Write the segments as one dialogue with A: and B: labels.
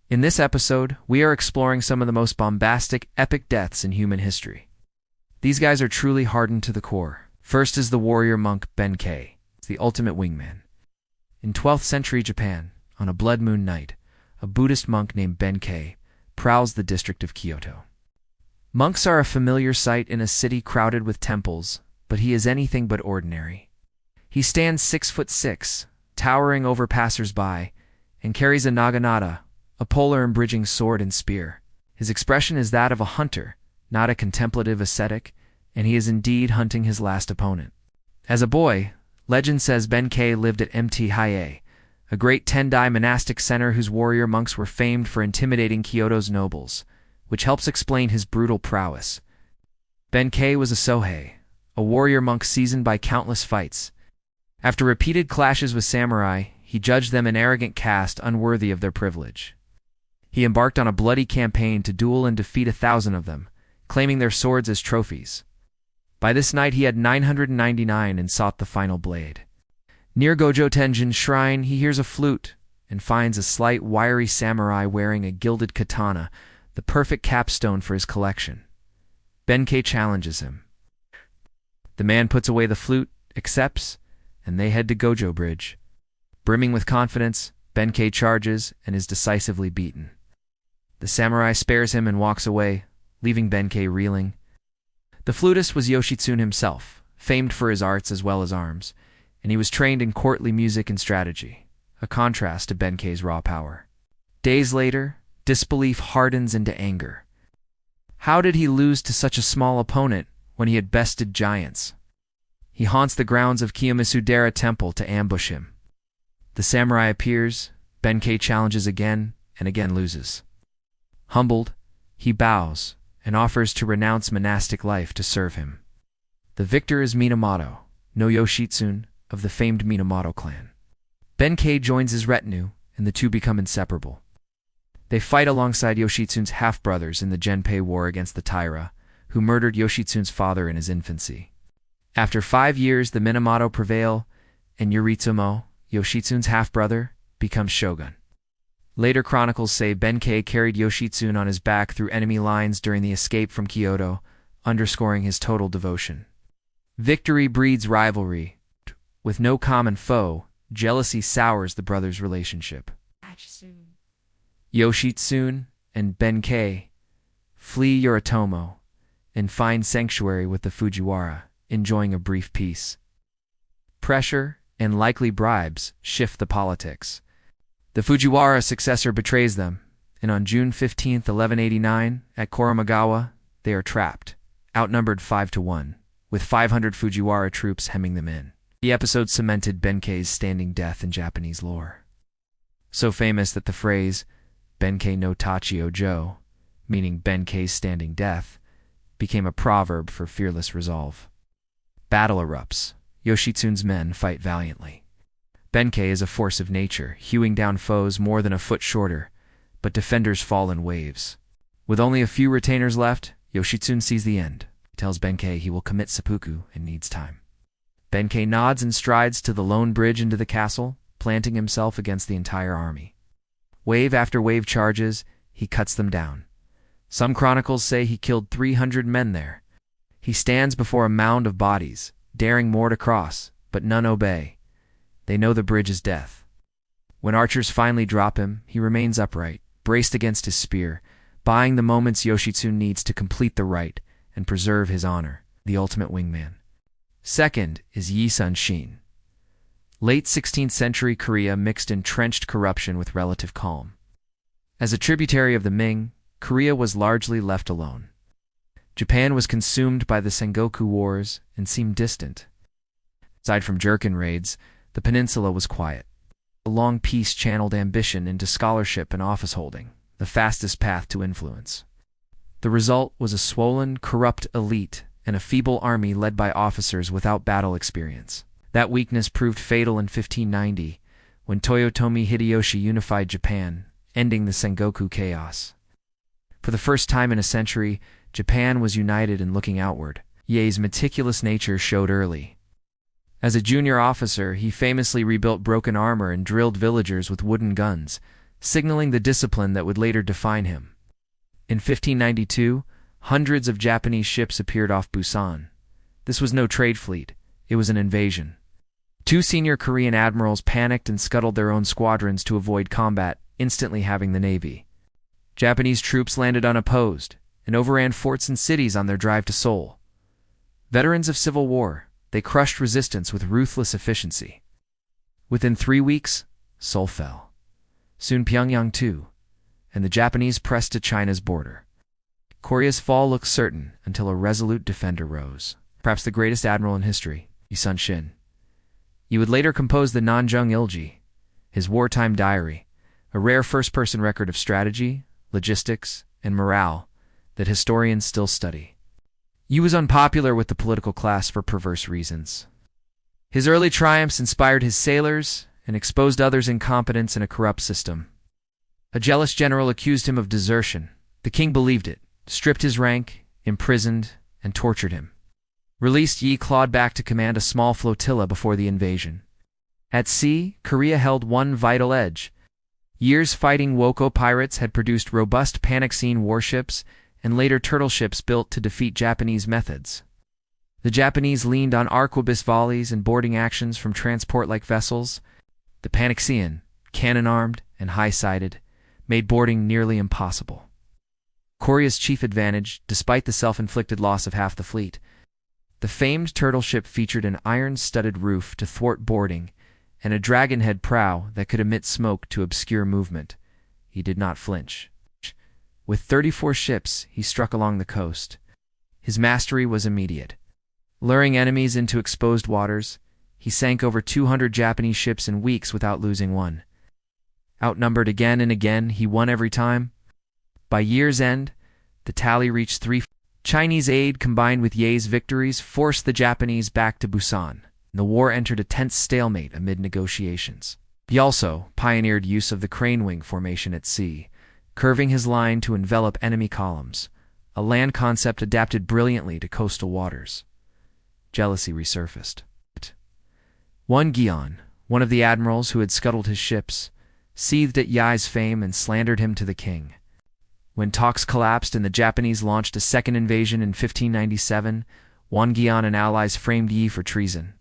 A: In this episode, we are exploring some of the most bombastic, epic deaths in human history. These guys are truly hardened to the core. First is the warrior monk Benkei, the ultimate wingman. In 12th century Japan, on a blood moon night, a Buddhist monk named Benkei prowls the district of Kyoto. Monks are a familiar sight in a city crowded with temples, but he is anything but ordinary. He stands 6'6", towering over passers-by, and carries a naginata, a polar-imbridging sword and spear. His expression is that of a hunter, not a contemplative ascetic, and he is indeed hunting his last opponent. As a boy, legend says Benkei lived at Mthiae, a great Tendai monastic center whose warrior monks were famed for intimidating Kyoto's nobles, which helps explain his brutal prowess. Benkei was a Sohei, a warrior monk seasoned by countless fights. After repeated clashes with samurai, he judged them an arrogant caste unworthy of their privilege. He embarked on a bloody campaign to duel and defeat 1,000 of them, claiming their swords as trophies. By this night he had 999 and sought the final blade. Near Gojo Tenjin's shrine, he hears a flute and finds a slight, wiry samurai wearing a gilded katana, the perfect capstone for his collection. Benkei challenges him. The man puts away the flute, accepts, and they head to Gojo Bridge. Brimming with confidence, Benkei charges and is decisively beaten. The samurai spares him and walks away, leaving Benkei reeling. The flutist was Yoshitsune himself, famed for his arts as well as arms, and he was trained in courtly music and strategy, a contrast to Benkei's raw power. Days later, disbelief hardens into anger. How did he lose to such a small opponent when he had bested giants? He haunts the grounds of Kiyomisudera Temple to ambush him. The samurai appears, Benkei challenges again, and again loses. Humbled, he bows and offers to renounce monastic life to serve him. The victor is Minamoto, no Yoshitsune, of the famed Minamoto clan. Benkei joins his retinue, and the two become inseparable. They fight alongside Yoshitsune's half-brothers in the Genpei War against the Taira, who murdered Yoshitsune's father in his infancy. After 5 years, the Minamoto prevail, and Yoritsumo, Yoshitsune's half-brother, becomes shogun. Later chronicles say Benkei carried Yoshitsune on his back through enemy lines during the escape from Kyoto, underscoring his total devotion. Victory breeds rivalry. With no common foe, jealousy sours the brothers' relationship. Yoshitsune and Benkei flee Yoritomo and find sanctuary with the Fujiwara, enjoying a brief peace. Pressure and likely bribes shift the politics. The Fujiwara successor betrays them, and on June 15, 1189, at Koromagawa, they are trapped, outnumbered 5-1, with 500 Fujiwara troops hemming them in. The episode cemented Benkei's standing death in Japanese lore. So famous that the phrase, Benkei no Tachio Jo, meaning Benkei's standing death, became a proverb for fearless resolve. Battle erupts. Yoshitsune's men fight valiantly. Benkei is a force of nature, hewing down foes more than a foot shorter, but defenders fall in waves. With only a few retainers left, Yoshitsune sees the end. He tells Benkei he will commit seppuku and needs time. Benkei nods and strides to the lone bridge into the castle, planting himself against the entire army. Wave after wave charges, he cuts them down. Some chronicles say he killed 300 men there. He stands before a mound of bodies, daring more to cross, but none obey. They know the bridge is death. When archers finally drop him, he remains upright, braced against his spear, buying the moments Yoshitsune needs to complete the rite and preserve his honor, the ultimate wingman. Second is Yi Sun Shin. Late 16th century Korea mixed entrenched corruption with relative calm. As a tributary of the Ming, Korea was largely left alone. Japan was consumed by the Sengoku Wars and seemed distant. Aside from Jurchen raids, the peninsula was quiet. A long peace channeled ambition into scholarship and office holding, the fastest path to influence. The result was a swollen, corrupt elite and a feeble army led by officers without battle experience. That weakness proved fatal in 1590, when Toyotomi Hideyoshi unified Japan, ending the Sengoku chaos. For the first time in a century, Japan was united and looking outward. Ye's meticulous nature showed early. As a junior officer, he famously rebuilt broken armor and drilled villagers with wooden guns, signaling the discipline that would later define him. In 1592, hundreds of Japanese ships appeared off Busan. This was no trade fleet, it was an invasion. Two senior Korean admirals panicked and scuttled their own squadrons to avoid combat, instantly having the navy. Japanese troops landed unopposed and overran forts and cities on their drive to Seoul. Veterans of civil war, they crushed resistance with ruthless efficiency. Within 3 weeks, Seoul fell. Soon Pyongyang too, and the Japanese pressed to China's border. Korea's fall looked certain until a resolute defender rose. Perhaps the greatest admiral in history, Yi Sun Shin. He would later compose the Nanjung Ilji, his wartime diary, a rare first-person record of strategy, logistics, and morale that historians still study. Yi was unpopular with the political class for perverse reasons. His early triumphs inspired his sailors and exposed others' incompetence in a corrupt system. A jealous general accused him of desertion. The king believed it, stripped his rank, imprisoned, and tortured him. Released, Yi clawed back to command a small flotilla before the invasion. At sea, Korea held one vital edge. Years fighting Woko pirates had produced robust Panic-Scene warships and later turtle ships built to defeat Japanese methods. The Japanese leaned on arquebus volleys and boarding actions from transport-like vessels. The Panic-Scene, cannon-armed and high-sided, made boarding nearly impossible. Korea's chief advantage, despite the self-inflicted loss of half the fleet, the famed turtle ship featured an iron-studded roof to thwart boarding and a dragonhead prow that could emit smoke to obscure movement. He did not flinch. With 34 ships, he struck along the coast. His mastery was immediate. Luring enemies into exposed waters, he sank over 200 Japanese ships in weeks without losing one. Outnumbered again and again, he won every time. By year's end, the tally reached 3. Chinese aid combined with Ye's victories forced the Japanese back to Busan, and the war entered a tense stalemate amid negotiations. He also pioneered use of the crane wing formation at sea, curving his line to envelop enemy columns, a land concept adapted brilliantly to coastal waters. Jealousy resurfaced. Won Gion, one of the admirals who had scuttled his ships, seethed at Yi's fame and slandered him to the king. When talks collapsed and the Japanese launched a second invasion in 1597, Won Gion and allies framed Yi for treason.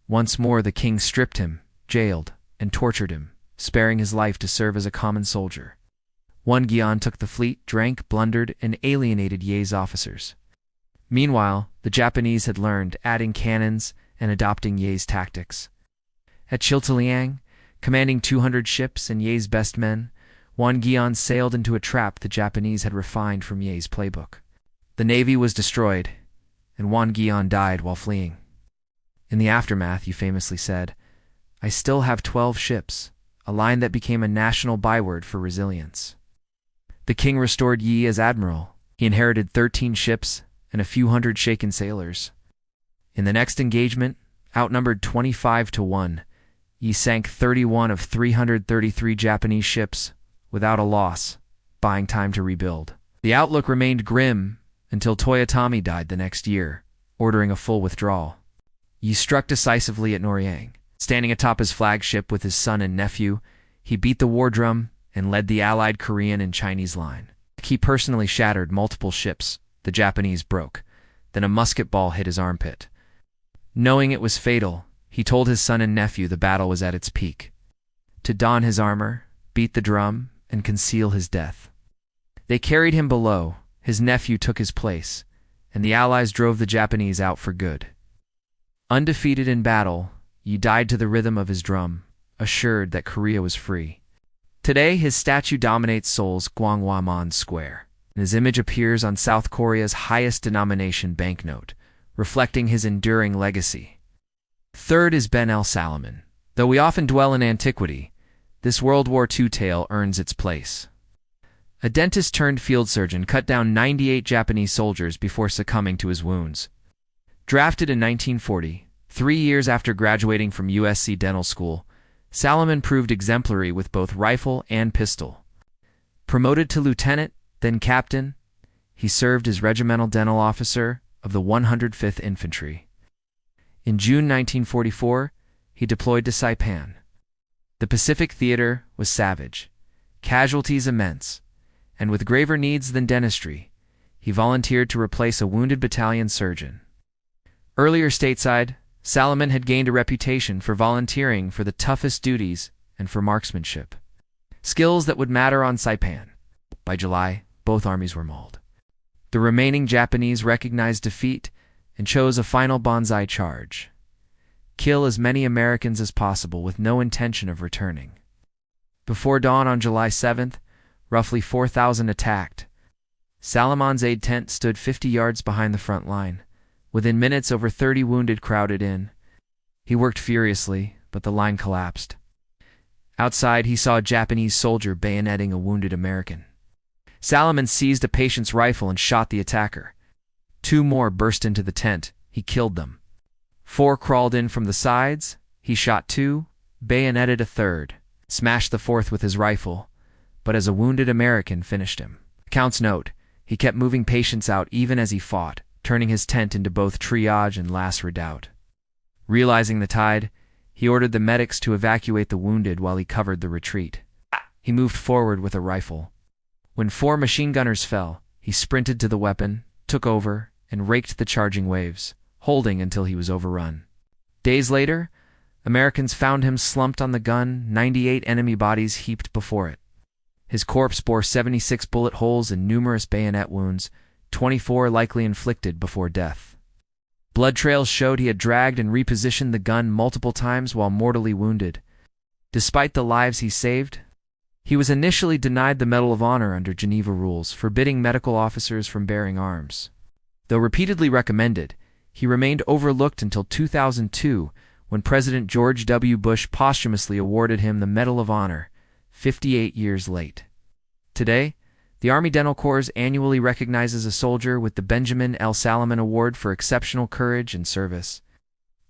A: Once more the king stripped him, jailed, and tortured him, sparing his life to serve as a common soldier. Won Gion took the fleet, drank, blundered, and alienated Ye's officers. Meanwhile, the Japanese had learned, adding cannons and adopting Ye's tactics. At Chiltiliang, commanding 200 ships and Ye's best men, Won Gion sailed into a trap the Japanese had refined from Ye's playbook. The navy was destroyed, and Won Gion died while fleeing. In the aftermath, Yi famously said, "I still have 12 ships," a line that became a national byword for resilience. The king restored Yi as admiral. He inherited 13 ships and a few hundred shaken sailors. In the next engagement, outnumbered 25-1, Yi sank 31 of 333 Japanese ships without a loss, buying time to rebuild. The outlook remained grim until Toyotomi died the next year, ordering a full withdrawal. Yi struck decisively at Noryang. Standing atop his flagship with his son and nephew, he beat the war drum and led the allied Korean and Chinese line. He personally shattered multiple ships the Japanese broke. Then a musket ball hit his armpit. Knowing it was fatal, he told his son and nephew the battle was at its peak. To don his armor, beat the drum, and conceal his death. They carried him below, his nephew took his place, and the Allies drove the Japanese out for good. Undefeated in battle, Yi died to the rhythm of his drum, assured that Korea was free. Today, his statue dominates Seoul's Gwanghwamun Square, and his image appears on South Korea's highest denomination banknote, reflecting his enduring legacy. Third is Ben el Salomon. Though we often dwell in antiquity, this World War II tale earns its place. A dentist-turned-field surgeon cut down 98 Japanese soldiers before succumbing to his wounds. Drafted in 1940, 3 years after graduating from USC Dental School, Salomon proved exemplary with both rifle and pistol. Promoted to lieutenant, then captain, he served as regimental dental officer of the 105th Infantry. In June 1944, he deployed to Saipan. The Pacific theater was savage. casualties immense, and with graver needs than dentistry, he volunteered to replace a wounded battalion surgeon. Earlier stateside, Salomon had gained a reputation for volunteering for the toughest duties and for marksmanship, skills that would matter on Saipan. By July, both armies were mauled. The remaining Japanese recognized defeat and chose a final banzai charge: kill as many Americans as possible with no intention of returning. Before dawn on July 7th, roughly 4,000 attacked. Salomon's aid tent stood 50 yards behind the front line. Within minutes, over 30 wounded crowded in. He worked furiously, but the line collapsed. Outside, he saw a Japanese soldier bayoneting a wounded American. Salomon seized a patient's rifle and shot the attacker. 2 more burst into the tent. He killed them. 4 crawled in from the sides. He shot 2, bayoneted a 3rd, smashed the 4th with his rifle, but as a wounded American finished him. Accounts note, he kept moving patients out even as he fought, turning his tent into both triage and last redoubt. Realizing the tide, he ordered the medics to evacuate the wounded while he covered the retreat. He moved forward with a rifle. When 4 machine gunners fell, he sprinted to the weapon, took over, and raked the charging waves, holding until he was overrun. Days later, Americans found him slumped on the gun, 98 enemy bodies heaped before it. His corpse bore 76 bullet holes and numerous bayonet wounds, 24 likely inflicted before death. Blood trails showed he had dragged and repositioned the gun multiple times while mortally wounded. Despite the lives he saved, he was initially denied the Medal of Honor under Geneva rules, forbidding medical officers from bearing arms. Though repeatedly recommended, he remained overlooked until 2002, when President George W. Bush posthumously awarded him the Medal of Honor, 58 years late. Today, the Army Dental Corps annually recognizes a soldier with the Benjamin L. Salomon Award for exceptional courage and service,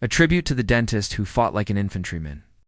A: a tribute to the dentist who fought like an infantryman.